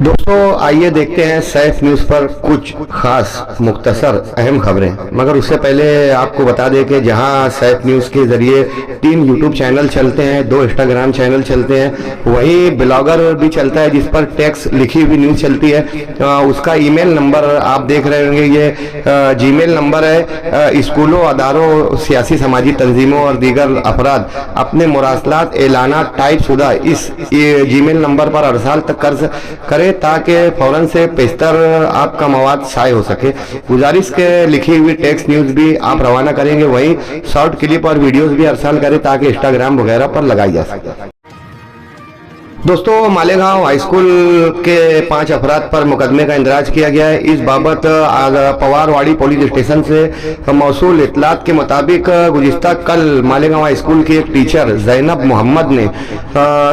दोस्तों आइए देखते हैं सैफ न्यूज़ पर कुछ खास मुख्तसर अहम खबरें। मगर उससे पहले आपको बता दें कि जहां सैफ न्यूज़ के जरिए 3 यूट्यूब चैनल चलते हैं, 2 इंस्टाग्राम चैनल चलते हैं, वहीं ब्लॉगर भी चलता है जिस पर टेक्स्ट लिखी हुई न्यूज़ चलती है। उसका ईमेल नंबर आप देख रहे होंगे, ये जीमेल नंबर है। स्कूलों, अदारों, सियासी समाजी तंजीमों और दीगर अफराद अपने मुरासलात एलाना टाइप शुदा इस जीमेल नंबर पर अरसाल तक करें ताकि फौरन से पेशतर आपका मवाद शाये हो सके। गुजारिश के लिखी हुई टेक्स्ट न्यूज़ भी आप रवाना करेंगे, वहीं शॉर्ट क्लिप और वीडियोस भी अरसाल करें ताकि इंस्टाग्राम वगैरह पर लगाई जा सके। दोस्तों मालेगांव हाई स्कूल के 5 अफराद पर मुकदमे का इंदराज किया गया है। इस बाबत पवारवाड़ी पुलिस स्टेशन से मौसूल इतलात के मुताबिक गुज़िश्ता कल मालेगांव हाई स्कूल की एक टीचर जैनब मोहम्मद ने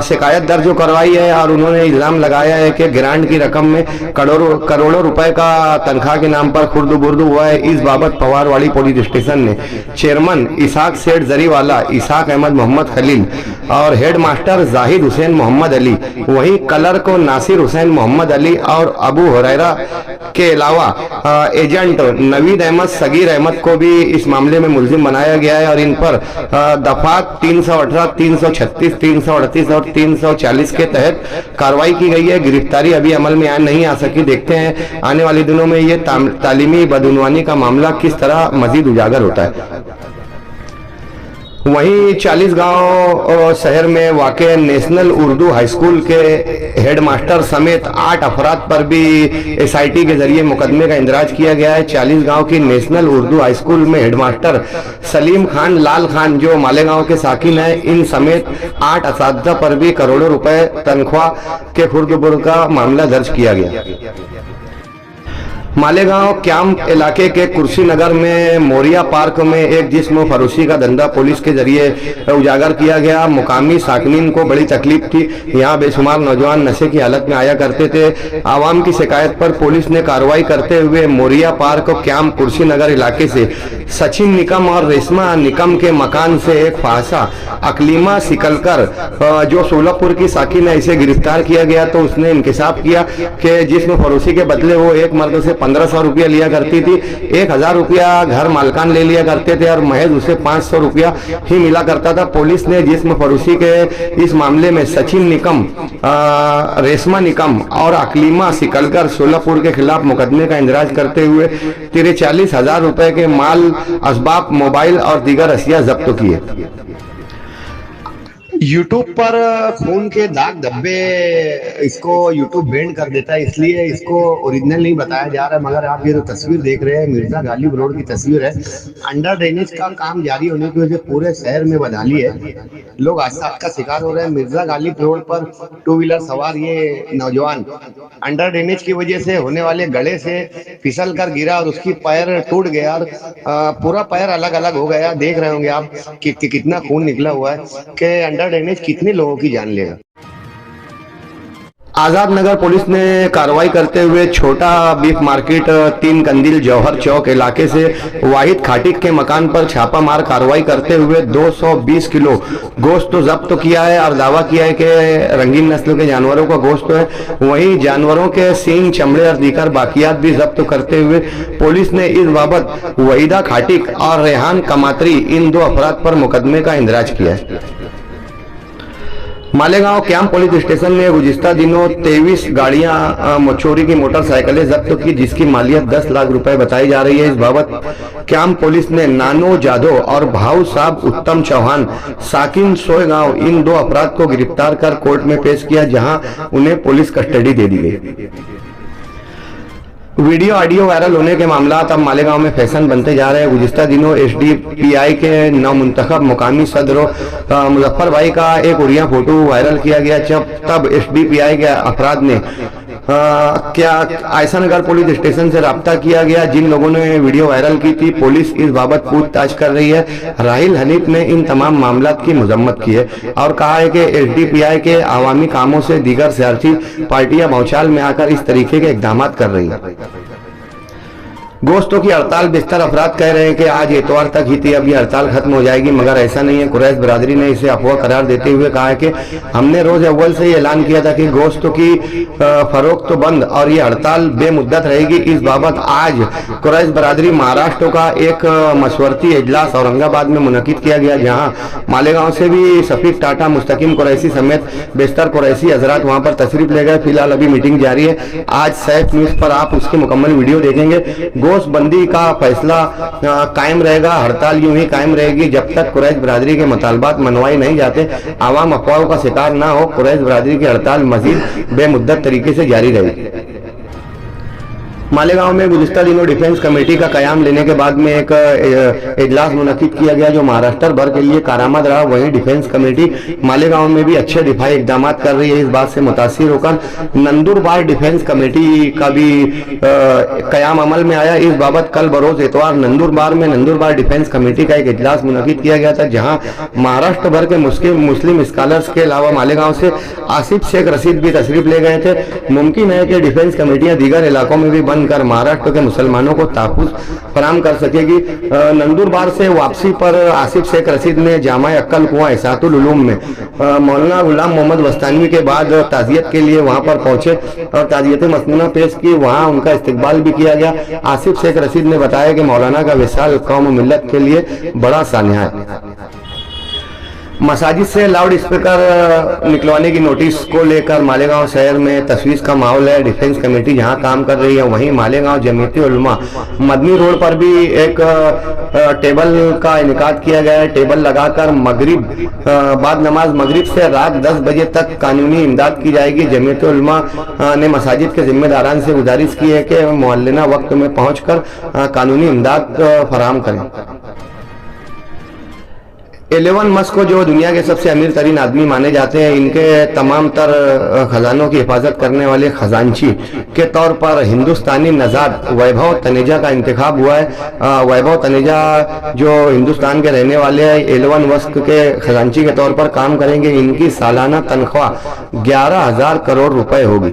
शिकायत दर्ज करवाई है और उन्होंने इल्ज़ाम लगाया है कि ग्रांट की रकम में करोड़ों रुपए का तनख्वाह के नाम पर खुर्द बुर्द हुआ है। इस बाबत पवारवाड़ी पुलिस स्टेशन ने चेयरमैन इसाक सेठ जरीवाला, इसाक अहमद मोहम्मद खलील और हेड मास्टर जाहिद हुसैन मोहम्मद अली, वहीं कलर को नासिर हुसैन मोहम्मद अली और अबू हुरैरा के अलावा एजेंट नवीद अहमद सगीर अहमद को भी इस मामले में मुल्जिम बनाया गया है और इन पर दफात 318, 336, 338 और 340 के तहत कार्रवाई की गई है। गिरफ्तारी अभी अमल में नहीं आ सकी। देखते हैं आने वाले दिनों में ये तालीमी बदउनवानी का मामला किस तरह मजीद उजागर होता है। वहीं 40 गांव शहर में वाक़े नेशनल उर्दू हाई स्कूल के हेडमास्टर समेत 8 अफराद पर भी एसआईटी के जरिए मुकदमे का इंदराज किया गया है। 40 गांव की नेशनल उर्दू हाई स्कूल में हेडमास्टर सलीम खान लाल खान जो मालेगांव के साकिन है, इन समेत 8 असातिज़ा पर भी करोड़ों रुपए तनख्वाह के खुर्द-बुर्द का मामला दर्ज किया गया। मालेगांव कैंप इलाके के कुर्सी नगर में मोरिया पार्क में एक जिस्म फरोशी का धंधा पुलिस के जरिए उजागर किया गया। मुकामी साकिनीन को बड़ी तकलीफ थी। यहां बेशुमार नौजवान नशे की हालत में आया करते थे। आवाम की शिकायत पर पुलिस ने कार्रवाई करते हुए मोरिया पार्क कैंप कुर्सी नगर इलाके से सचिन निकम और रेशमा निकम के मकान से एक फाहसा अकलीमा सिकलकर जो सोलापुर की साकिन है, इसे गिरफ्तार किया गया। तो उसने इंकशाफ किया कि जिस्म फरोशी के बदले वो एक मर्द से 1500 रुपया लिया करती थी, 1000 रुपया घर मालकान ले लिया करते थे और महज उसे 500 रुपया ही मिला करता था। पुलिस ने जिस्म फरोशी के इस मामले में सचिन निकम, रेशमा निकम और अकलीमा सिकलकर सोलापुर के खिलाफ मुकदमे का इंदराज करते हुए 43,000 रुपए के माल, असबाब, मोबाइल और दीगर अशिया जब्त किए। यूट्यूब पर खून के दाग धब्बे इसको यूट्यूब बैंड कर देता है, इसलिए इसको ओरिजिनल नहीं बताया जा रहा है। मगर आप ये जो तस्वीर देख रहे हैं मिर्जा गालिब रोड की तस्वीर है। अंडर ड्रेनेज का काम जारी होने की वजह से पूरे शहर में बदहाली है, लोग हादसा का शिकार हो रहे हैं। मिर्जा गालिब रोड पर 2 व्हीलर सवार ये नौजवान अंडर ड्रेनेज की वजह से होने वाले गड्ढे से फिसल कर गिरा और उसकी पैर टूट गया और पूरा पैर अलग अलग हो गया। देख रहे होंगे आप कि कितना खून निकला हुआ है कि अंडर ड्रेनेज कितने लोगों की जान लेगा। आजाद नगर पुलिस ने कार्रवाई करते हुए छोटा बीफ मार्केट 3 कंदील जौहर चौक इलाके से वाहिद खाटिक के मकान पर छापामार कार्रवाई करते हुए 220 किलो गोश्त तो जब्त किया है और दावा किया है कि रंगीन नस्ल के जानवरों का गोश्त है। वहीं जानवरों के सींग, चमड़े और दीगर बाकियात भी जब्त करते हुए पुलिस ने इस बाबत वहीदा खाटिक और रेहान कमात्री इन 2 अफराद पर मुकदमे का इंदराज किया है। मालेगांव कैंप पुलिस स्टेशन ने गुज़िश्ता दिनों 23 गाड़ियां चोरी की मोटरसाइकिलें जब्त की, जिसकी मालियत 10 लाख रुपए बताई जा रही है। इस बाबत कैंप पुलिस ने नानो जादव और भाऊ साहब उत्तम चौहान साकिन सोयगांव इन 2 अपराध को गिरफ्तार कर कोर्ट में पेश किया, जहां उन्हें पुलिस कस्टडी दे दी गई। वीडियो ऑडियो वायरल होने के मामला अब मालेगांव में फैशन बनते जा रहे हैं। गुज़िश्ता दिनों एसडीपीआई के नवमुंतखब मुकामी सदर मुजफ्फर भाई का एक उड़िया फोटो वायरल किया गया। तब एसडीपीआई के अफराद ने क्या आयशा नगर पुलिस स्टेशन से राब्ता किया गया। जिन लोगों ने वीडियो वायरल की थी, पुलिस इस बाबत पूछताछ कर रही है। राहिल हनीफ ने इन तमाम मामलात की मजम्मत की है और कहा है कि एसडीपीआई के आवामी कामों से दीगर सियासी पार्टियां भौचाल में आकर इस तरीके के इकदाम कर रही है। गोश्तों की हड़ताल बेशतर अफराद कह रहे हैं कि आज इतवार तक ही थी, अब ये हड़ताल खत्म हो जाएगी, मगर ऐसा नहीं है। कुरैश बरादरी ने इसे अफवाह करार देते हुए कहा है कि हमने रोज अव्वल से ही ऐलान किया था कि गोश्तों की फरोख्त तो बंद और ये हड़ताल बेमुद्दत रहेगी। इस बाबत आज कुरैश बरादरी महाराष्ट्र का एक मशवरती इजलास औरंगाबाद में मुनक्किद किया गया, जहाँ मालेगांव से भी सफीक टाटा, मुस्तकीम कुरैशी समेत बेशतर कुरैशी हजरात वहां पर तशरीफ ले गए। फिलहाल अभी मीटिंग जारी है। आज सैफ न्यूज पर आप उसकी मुकम्मल वीडियो देखेंगे। गोश्तबंदी का फैसला कायम रहेगा, हड़ताल यूं ही कायम रहेगी जब तक कुरैश बरादरी के मुतालबात मनवाए नहीं जाते। आवाम अफवाहों का शिकार ना हो। कुरैश बरादरी की हड़ताल मजीद बेमुद्दत तरीके से जारी रहेगी। मालेगांव में गुज़िश्ता दिनों डिफेंस कमेटी का कयाम लेने के बाद में एक इजलास मुनक्किद किया गया जो महाराष्ट्र भर के लिए कारआमद रहा। वहीं डिफेंस कमेटी मालेगांव में भी अच्छे दिफाई इकदाम कर रही है। इस बात से मुतासिर होकर नंदुरबार डिफेंस कमेटी का भी कयाम अमल में आया। इस बाबत कल बरोज इतवार नंदुरबार में नंदुरबार डिफेंस कमेटी का एक इजलास मुनक्किद किया गया था, जहाँ महाराष्ट्र भर के मुस्लिम स्कॉलर्स के अलावा मालेगांव से आसिफ शेख रशीद भी तशरीफ ले गए थे। मुमकिन है कि डिफेंस कमेटियां दीगर इलाकों में भी कर महाराष्ट्र के मुसलमानों को तहफ़्फ़ुज़ फराहम कर सकेगी। नंदुरबार से वापसी पर आसिफ शेख रशीद ने जामा अक्कल कुआं इसातुल उलूम में मौलाना गुलाम मोहम्मद वस्तानवी के बाद ताज़ियत के लिए वहां पर पहुंचे और ताज़ियत मसनूना पेश की। वहां उनका इस्तकबाल भी किया गया। आसिफ शेख रशीद ने बताया कि मौलाना का विसाल कौम मिल्लत के लिए बड़ा सानिया है। मसाजिद से लाउड स्पीकर निकलवाने की नोटिस को लेकर मालेगांव शहर में तशवीश का माहौल है। डिफेंस कमेटी जहां काम कर रही है, वहीं मालेगांव जमीयती उलमा मदनी रोड पर भी एक टेबल का इनेकाद किया गया है। टेबल लगाकर मगरिब बाद नमाज मगरिब से रात 10 बजे तक कानूनी इमदाद की जाएगी। जमीयती उलमा ने मसाजिद के जिम्मेदारान से गुजारिश की है कि मुअल्लिना वक्त में पहुंचकर कानूनी इमदाद फराहम करें। एलेवन मस्क को जो दुनिया के सबसे अमीर तरीन आदमी माने जाते हैं, इनके तमाम तर खजानों की हिफाजत करने वाले खजांची के तौर पर हिंदुस्तानी नजाद वैभव तनेजा का इंतखाब हुआ है। वैभव तनेजा जो हिंदुस्तान के रहने वाले हैं, एलेवन मस्क के खजांची के तौर पर काम करेंगे। इनकी सालाना तनख्वाह 11,000 करोड़ रुपए होगी।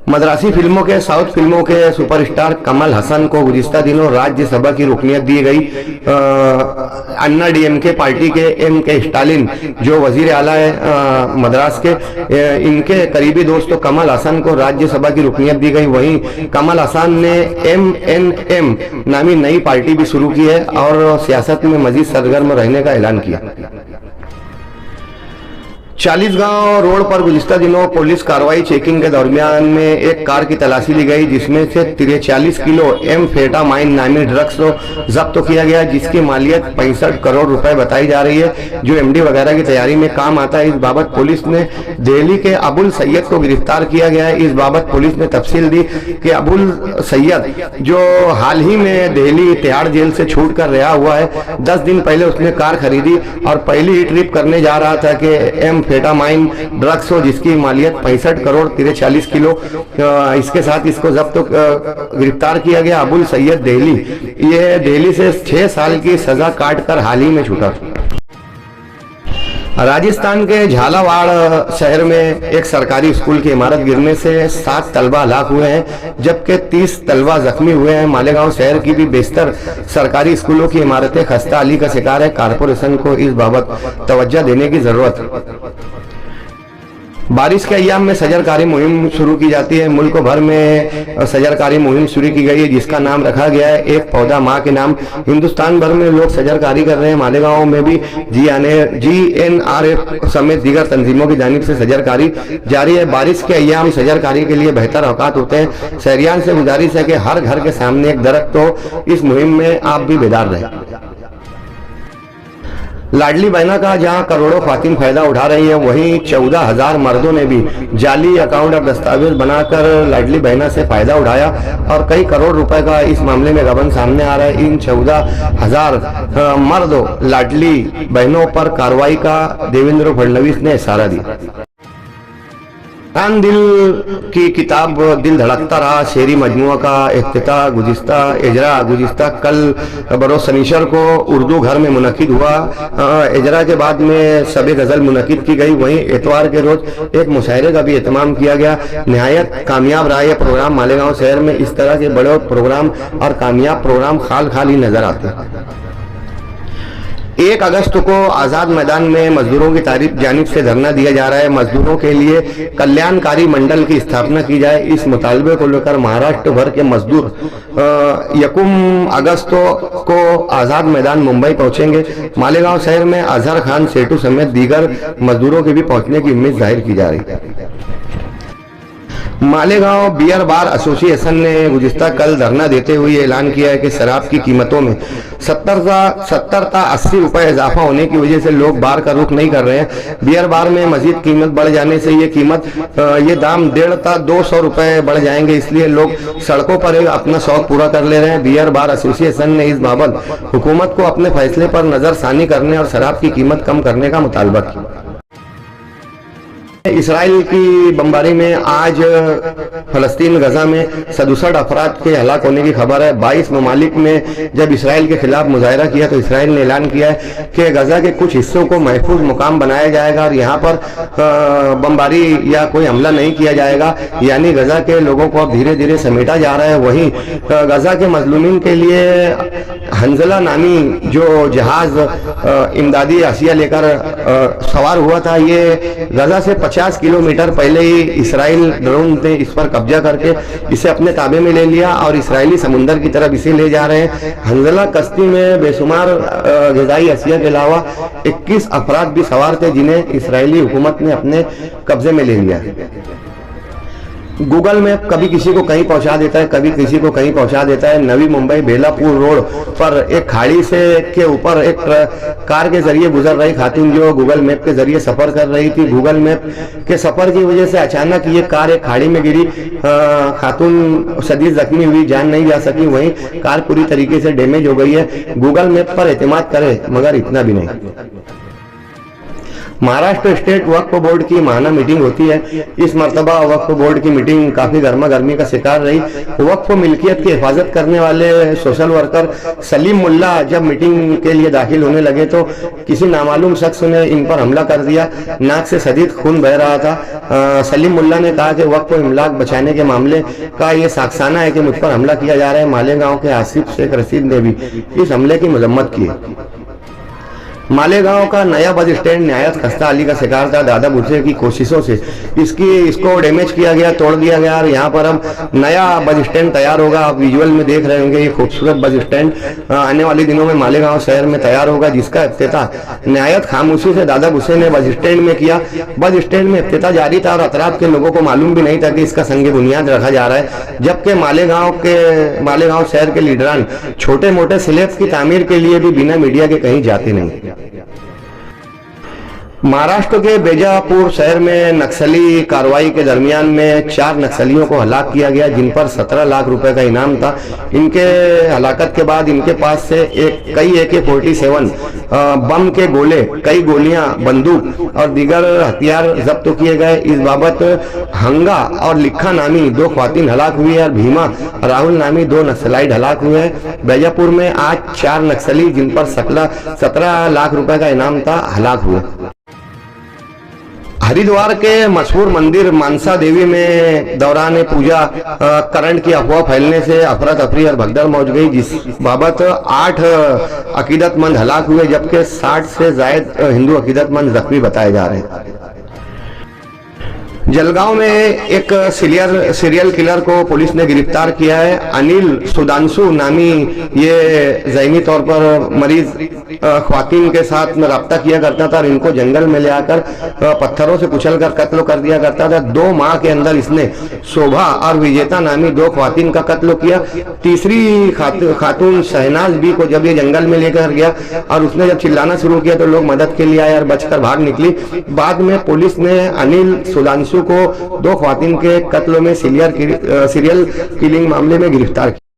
मद्रासी फिल्मों के साउथ फिल्मों के सुपरस्टार कमल हसन को गुज़िश्ता दिनों राज्यसभा की रुकनियत दी गई। अन्ना डीएमके पार्टी के एम.के. स्टालिन जो वजीर आला है मद्रास के, इनके करीबी दोस्त कमल हसन को राज्यसभा की रुकनियत दी गई। वहीं कमल हसन ने MNM नामी नई पार्टी भी शुरू की है और सियासत में मजीद सरगर्म रहने का ऐलान किया। 40 रोड पर गुज़िश्ता दिनों पुलिस कार्रवाई चेकिंग के दरमियान में एक कार की तलाशी ली गई, जिसमें से 43 किलो एम्फेटामाइन नामी ड्रग्स जब्त किया गया, जिसकी मालियत 65 करोड़ रुपए बताई जा रही है, जो MD वगैरह की तैयारी में काम आता है। इस बाबत पुलिस ने दिल्ली के अबुल सैयद को गिरफ्तार किया गया है। इस बाबत पुलिस ने तफसील दी कि अबुल सैयद जो हाल ही में दिल्ली तिहाड़ जेल से छूट कर रिहा हुआ है, 10 दिन पहले उसने कार खरीदी और पहली ही ट्रिप करने जा रहा था कि फेटामाइन ड्रग्स हो, जिसकी मालियत 65 करोड़ 43 किलो। इसके साथ इसको जब्त गिरफ्तार किया गया। अबुल सैयद ये दिल्ली से 6 साल की सजा काट कर हाल ही में छूटा। राजस्थान के झालावाड़ शहर में एक सरकारी स्कूल की इमारत गिरने से 7 तलबा हलाक हुए हैं, जबकि 30 तलबा जख्मी हुए हैं। मालेगांव शहर की भी बेशतर सरकारी स्कूलों की इमारतें खस्ता हाली का शिकार है। कारपोरेशन को इस बाबत तवज्जो देने की जरूरत है। बारिश के अय्याम में सजरकारी मुहिम शुरू की जाती है। मुल्क भर में सजरकारी मुहिम शुरू की गई है, जिसका नाम रखा गया है एक पौधा माँ के नाम। हिंदुस्तान भर में लोग सजरकारी कर रहे हैं। मालेगांव में भी GNRF समेत दीगर तंजीमों की जानिब से सजरकारी जारी है। बारिश के अय्याम सजरकारी के लिए बेहतर औकात होते हैं। शहरियान से गुजारिश है कि हर घर के सामने एक दरख्त हो। इस मुहिम में आप भी बेदार रहें। लाडली बहना का जहां करोड़ों खातिन फायदा उठा रही है, वहीं 14,000 मर्दों ने भी जाली अकाउंट और दस्तावेज बनाकर लाडली बहना से फायदा उठाया और कई करोड़ रुपए का इस मामले में गबन सामने आ रहा है। इन 14,000 मर्दों लाडली बहनों पर कार्रवाई का देवेंद्र फडणवीस ने इशारा दिया। आन दिल की किताब दिल धड़कता रहा शेरी मजमुआ का इफ्तिताह गुज़िस्ता कल बरोज़ शनिचर को उर्दू घर में मुनक़िद हुआ। इजरा के बाद में सब गज़ल मुनक़िद की गई। वहीं इतवार के रोज़ एक मुशायरे का भी एहतमाम किया गया। नहायत कामयाब रहा यह प्रोग्राम। मालेगांव शहर में इस तरह के बड़े प्रोग्राम और कामयाब प्रोग्राम खाल खाल ही नजर आते हैं। 1 अगस्त को आज़ाद मैदान में मजदूरों की जानिब से धरना दिया जा रहा है। मजदूरों के लिए कल्याणकारी मंडल की स्थापना की जाए, इस मुतालबे को लेकर महाराष्ट्र भर के मजदूर 1 अगस्त को आज़ाद मैदान मुंबई पहुंचेंगे। मालेगांव शहर में अजहर खान सेठू समेत दीगर मजदूरों के भी पहुंचने की उम्मीद जाहिर की जा रही है। मालेगांव बियर बार एसोसिएशन ने गुज़िस्ता कल धरना देते हुए ऐलान किया है कि शराब की कीमतों में 70 था 80 रुपए इजाफा होने की वजह से लोग बार का रुख नहीं कर रहे हैं। बियर बार में मजीद कीमत बढ़ जाने से ये दाम 150 था 200 रुपए बढ़ जाएंगे, इसलिए लोग सड़कों पर अपना शौक पूरा कर ले रहे हैं। बियर बार एसोसिएशन ने इस बाबत हुकूमत को अपने फैसले पर नजरसानी करने और शराब की कीमत कम करने का मुतालबा किया। इसराइल की बमबारी में आज फलस्तीन गजा में 67 अफराद के हलाक होने की खबर है। 22 ममालिक में जब इसराइल के खिलाफ मुजाहरा किया तो इसराइल ने ऐलान किया है कि गजा के कुछ हिस्सों को महफूज मुकाम बनाया जाएगा और यहाँ पर बमबारी या कोई हमला नहीं किया जाएगा, यानी गजा के लोगों को अब धीरे धीरे समेटा जा रहा है। वहीं गजा के मजलूमीन के लिए हंजला नामी जो जहाज इमदादी अशिया लेकर सवार हुआ था, ये गजा से 50 किलोमीटर पहले ही इसराइल ड्रोन ने इस पर कब्जा करके इसे अपने ताबे में ले लिया और इसराइली समुंदर की तरफ इसे ले जा रहे हैं। हंजला कश्ती में बेशुमार ग़िज़ाई अशिया के अलावा 21 अफराद भी सवार थे जिन्हें इसराइली हुकूमत ने अपने कब्जे में ले लिया। गूगल मैप कभी किसी को कहीं पहुंचा देता है, कभी किसी को कहीं पहुंचा देता है। नवी मुंबई बेलापुर रोड पर एक खाड़ी से के ऊपर एक कार के जरिए गुजर रही खातून जो गूगल मैप के जरिए सफर कर रही थी, गूगल मैप के सफर की वजह से अचानक ये कार एक खाड़ी में गिरी। खातून शदीद जख्मी हुई, जान नहीं जा सकी। वहीं कार पूरी तरीके से डैमेज हो गई है। गूगल मैप पर एतमाद करे मगर इतना भी नहीं। महाराष्ट्र स्टेट वक्फ बोर्ड की माहाना मीटिंग होती है। इस मरतबा वक्फ बोर्ड की मीटिंग काफी गर्मा गर्मी का शिकार रही। वक्फ मिल्कियत की हिफाजत करने वाले सोशल वर्कर सलीम मुल्ला जब मीटिंग के लिए दाखिल होने लगे तो किसी नामालूम शख्स ने इन पर हमला कर दिया। नाक से शदीद खून बह रहा था। सलीम मुल्ला ने कहा कि वक्फ इमलाक बचाने के मामले का ये साक्साना है कि मुझ पर हमला किया जा रहा है। मालेगांव के आसिफ शेख रशीद ने भी इस हमले की मजम्मत की। मालेगांव का नया बस स्टैंड नहायत खस्ता हाली का शिकार था। दादा भुसे की कोशिशों से इसको डैमेज किया गया, तोड़ दिया गया और यहाँ पर अब नया बस स्टैंड तैयार होगा। आप विजुअल में देख रहे होंगे ये खूबसूरत बस स्टैंड आने वाले दिनों में मालेगांव शहर में तैयार होगा, जिसका इफ्तिताह नहायत खामोशी से दादा भुसे ने बस स्टैंड में किया। बस स्टैंड में इफ्तिताह जारी था और अतराफ के लोगों को मालूम भी नहीं था कि इसका संग बुनियाद रखा जा रहा है, जबकि मालेगांव शहर के लीडरान छोटे मोटे स्लैब की तामीर के लिए भी बिना मीडिया के कहीं जाते नहीं। महाराष्ट्र के बेजापुर शहर में नक्सली कार्रवाई के दरमियान में 4 नक्सलियों को हलाक किया गया, जिन पर 17 लाख रुपए का इनाम था। इनके हलाकत के बाद इनके पास से कई AK-47 बम के गोले, कई गोलियां, बंदूक और दीगर हथियार जब्त किए गए। इस बाबत हंगा और लिखा नामी 2 ख्वातीन हलाक हुई है और भीमा राहुल नामी 2 नक्सलाइट हलाक हुए हैं। बेजापुर में आज 4 नक्सली जिन पर 17 लाख रुपए का इनाम था हलाक हुए। हरिद्वार के मशहूर मंदिर मानसा देवी में दौरान पूजा करंट की अफवाह फैलने से अफरा तफरी और भगदड़ मच गई, जिस बाबत 8 अकीदतमंद हलाक हुए जबकि 60 से ज्यादा हिंदू अकीदतमंद जख्मी बताए जा रहे हैं। जलगांव में एक सीरियल किलर को पुलिस ने गिरफ्तार किया है। अनिल सुधांशु नामी ये ज़हनी तौर पर मरीज ख्वातीन के साथ में रब्ता किया करता था और इनको जंगल में ले आकर पत्थरों से कुचलकर कत्ल कर दिया करता था। 2 माह के अंदर इसने शोभा और विजेता नामी 2 ख्वातीन का कत्ल किया। तीसरी खातून शहनाज बी को जब ये जंगल में लेकर गया और उसने जब चिल्लाना शुरू किया तो लोग मदद के लिए आए और बचकर भाग निकली। बाद में पुलिस ने अनिल सुधांशु को 2 ख्वातीन के कत्ल में सीरियल किलिंग मामले में गिरफ्तार किया।